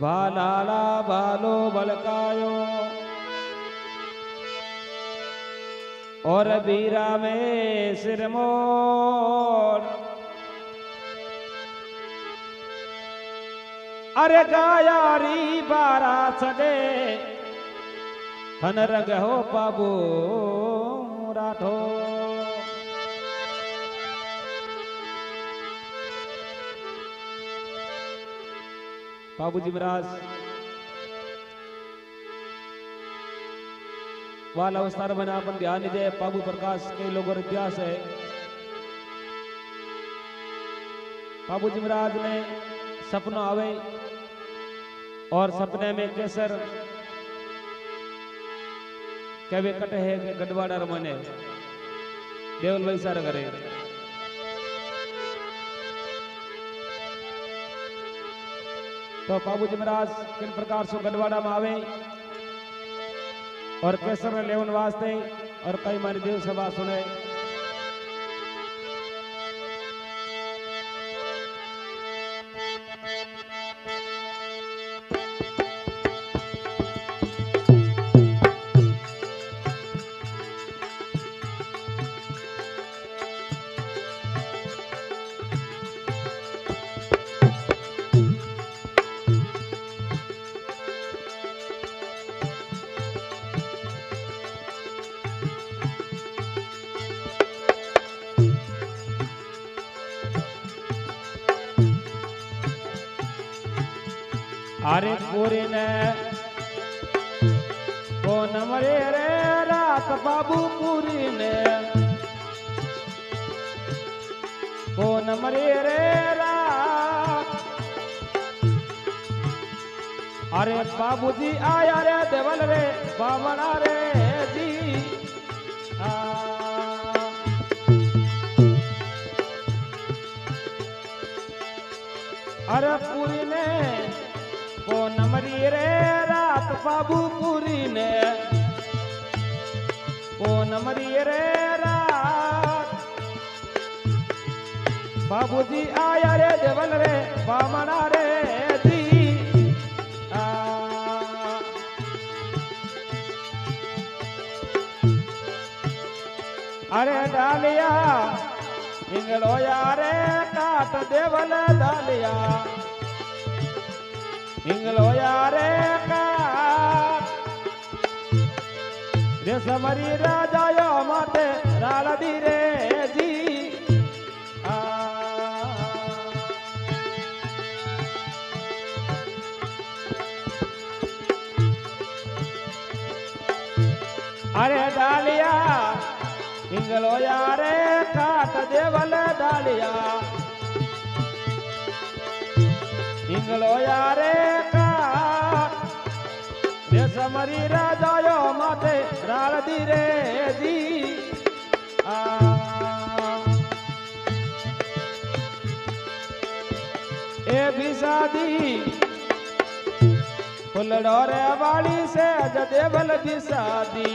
भालाला भालो बलकायो और बीरा में सिरमोर। अरे गायारी बारा सगे खन रग हो पाबू राठो। बाबूजी महाराज वाल अवतार बना अपन ध्यान दे। बाबू प्रकाश के लोगों इतिहास है। बाबूजी महाराज ने सपना आवे और सपने में केसर कवे कटे है के गडवाड़ा रमने देवल वैसार करे। तो बाबूजी महाराज किन प्रकार से गडवाड़ा में आवे और केसर ने लेवन वास्ते और कई मारी देव सभा सुने। अरे पूरी ने कौन मरे रे रात बाबू पूरी ने कौन मरे रे रात। अरे बाबूजी आया रे देवल रे बावड़ा रे जी अरे पूरी ने को नमरी रे रात बाबू पूरी ने को नमरी रे रात। बाबूजी आया रे देवल रे बामना रे दी अरे डालिया इंगलो यारे काट देवल डालिया इंगलो यारे का देश मरी राजायो माते रालडी रे जी अरे डालिया इंगलो यारे काट देवल डालिया इंगलो यारे का देश मरी राजायो माते रालदी रे जी ए भी शादी फुलड़ो रे वाली से देवल भी शादी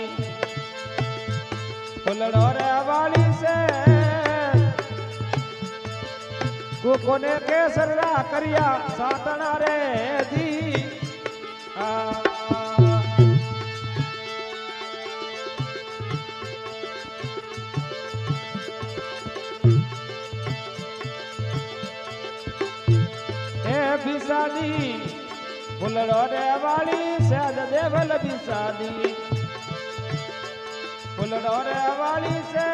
फुलड़ो रे वाली से कोने केसरा करिया सातना रे दी ए बिसादी फुलड़ो रे वाली सहज देवल बिसादी फुलड़ो रे वाली से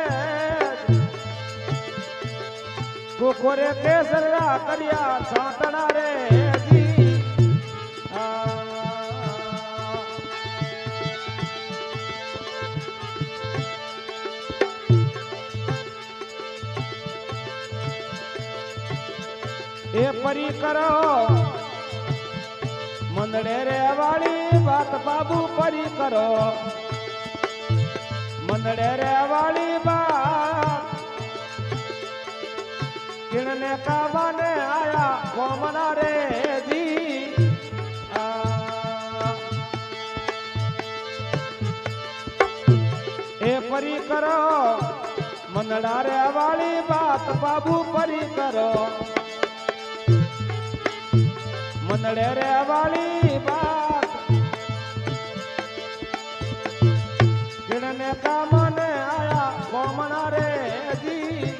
कोरे केसरा करिया सातना रे जी ए परी करो मंदड़े रे वाली बात बाबू परी करो मंदड़े रे वाली बात किणने का बने आया कोमना रे जी ए परी करो मंदड़ा रे वाली बात बाबू परी करो મંદડે રે વાળી બાત કિણને કામને આયા કોમણા રે જી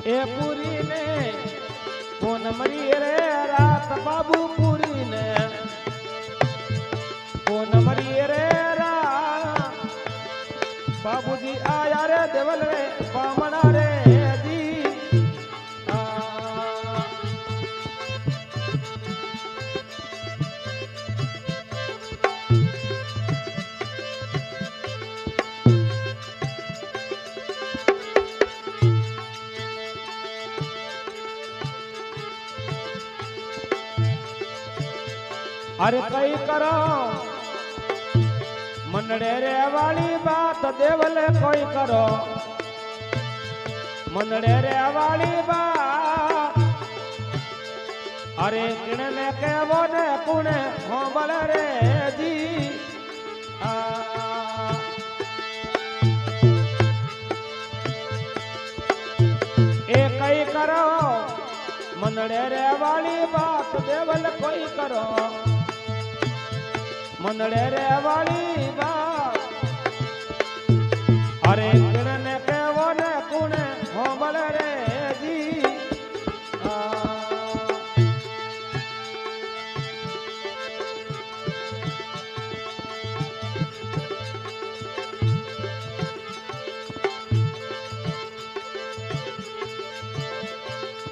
એ પૂરી ને કોન મરી રે રાત બાબુ પૂરી ને કોન મરી રે રાત બાબુજી આયા રે દેવલ રે બામણા રે જી अरे कई करो मंडे रे वाली बात देवल कोई करो मंडे रे वाली बात अरे किणने के वो ने पुणे हो बल रे जी ए कई करो मंडे रे वाली बात देवल कोई करो मंदड़े रे वाली बात अरे किणने केवो ने कुणे हो बल रे जी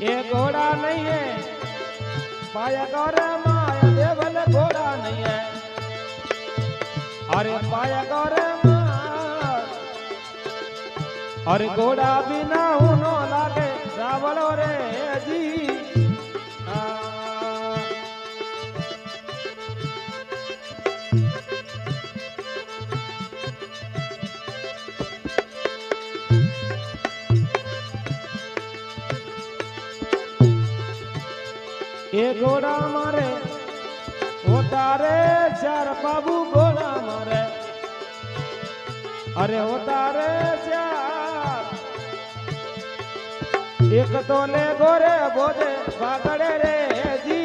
ये घोड़ा नहीं है पाया गौर माया देवल घोड़ा नहीं है अरे पाया गौर अरे घोड़ा बिना हुनो लागे रावलो रे जी ये घोड़ा मारे होता रे चार बाबू घोड़ा मारे अरे होता रे चार एक तो ले गोरे बोधे बागड़े रे जी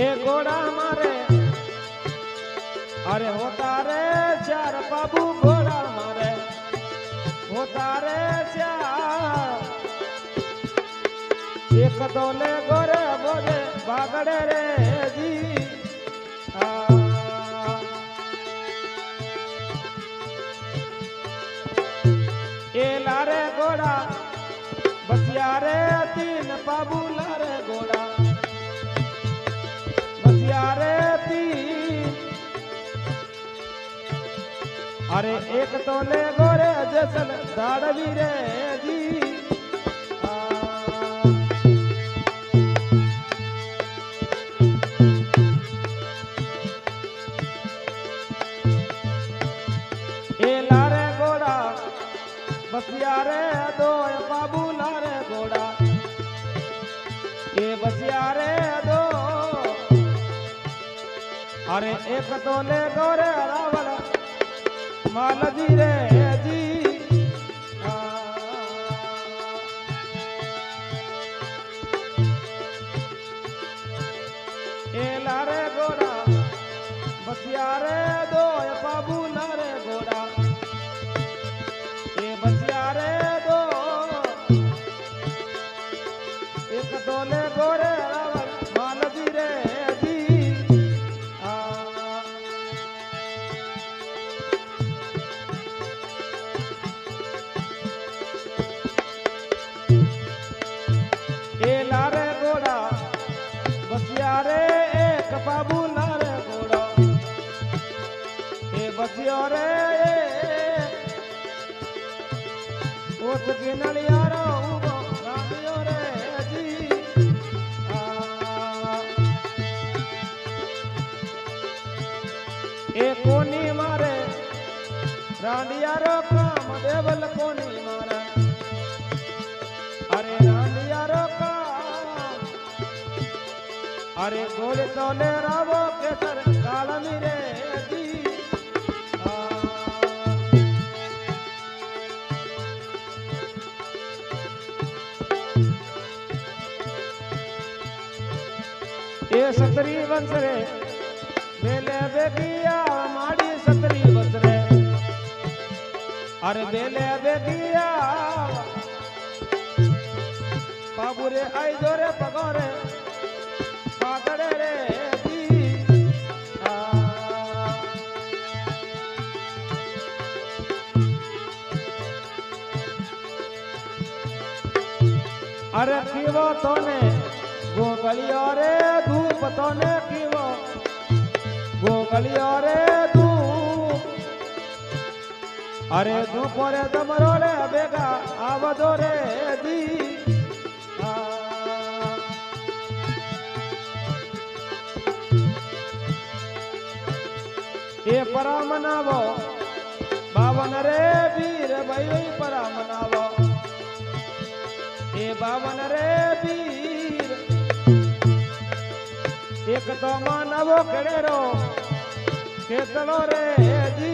एक घोड़ा मारे अरे होता रे चार बाबू घोड़ा मारे होता रे चार एक दोले गोरे बोले बागड़े रे जी ए लारे घोड़ा बसिया रे तीन बाबू लारे घोड़ा बसिया रे तीन अरे एक तोले गोरे जैसन दाड़वी रे जी ए लारे घोड़ा बसिया रे दो बाबू लारे घोड़ा ए बसिया रे दो अरे एक तोले गोरे रावल मालजी रे जी ए लारे घोड़ा बसिया रे दो बाबू लारे घोड़ा ए बसिया रे दो एक दोले गोरे रावल मालजी रे जी ए लारे घोड़ा बसिया रे एक बाबू लारे घोड़ा ए बसियो रे ओठ के नलियारो उबो रामियो रे जी ए कोनी मारे रांडियारो काम देवल कोनी मारे अरे रांडियारो काम अरे गोले तो ले रावो केसर कालमी रे दी ये सतरी वंश रे बेले बेगिया माड़ी सतरी वंश रे अरे बेले बेगिया बाबू रे आई जोरे पगोरे पागड़े रे दी अरे कीवो तोने गोगलियो रे धूप तोने कीवो गोगलियो रे धूप अरे धूप रे तमरो रे बेगा आवदो रे दी ये परा मनावो बावन रे वीर भाई परा मनावो ये बावन रे वीर एक तो मानवो केड़ेरो केतलो रे जी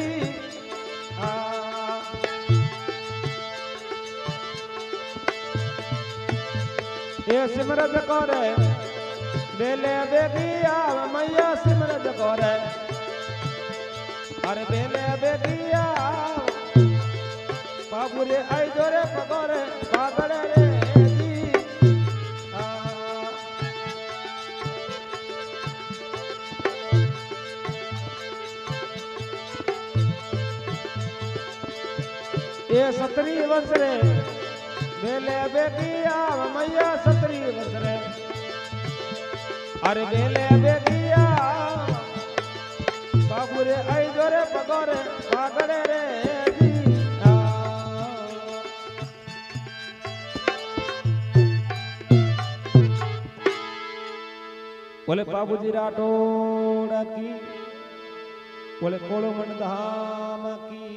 ये सिमरत करे बेले बेगिया मैया सिमरत करे अरे बेले बेगिया बाबूरे आई जोरे पगोरे पागड़े रे जी ये सतरी वंश रे बेले बेगिया मैया सतरी वंश रे अरे बेले बेगिया बाबूरे आई जोरे पगोरे पागड़े रे जी बोले बाबूजी राठौड़ की बोले कोलमन धाम की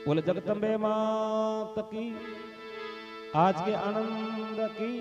बोले जगदम्बे मात की आज के आनंद की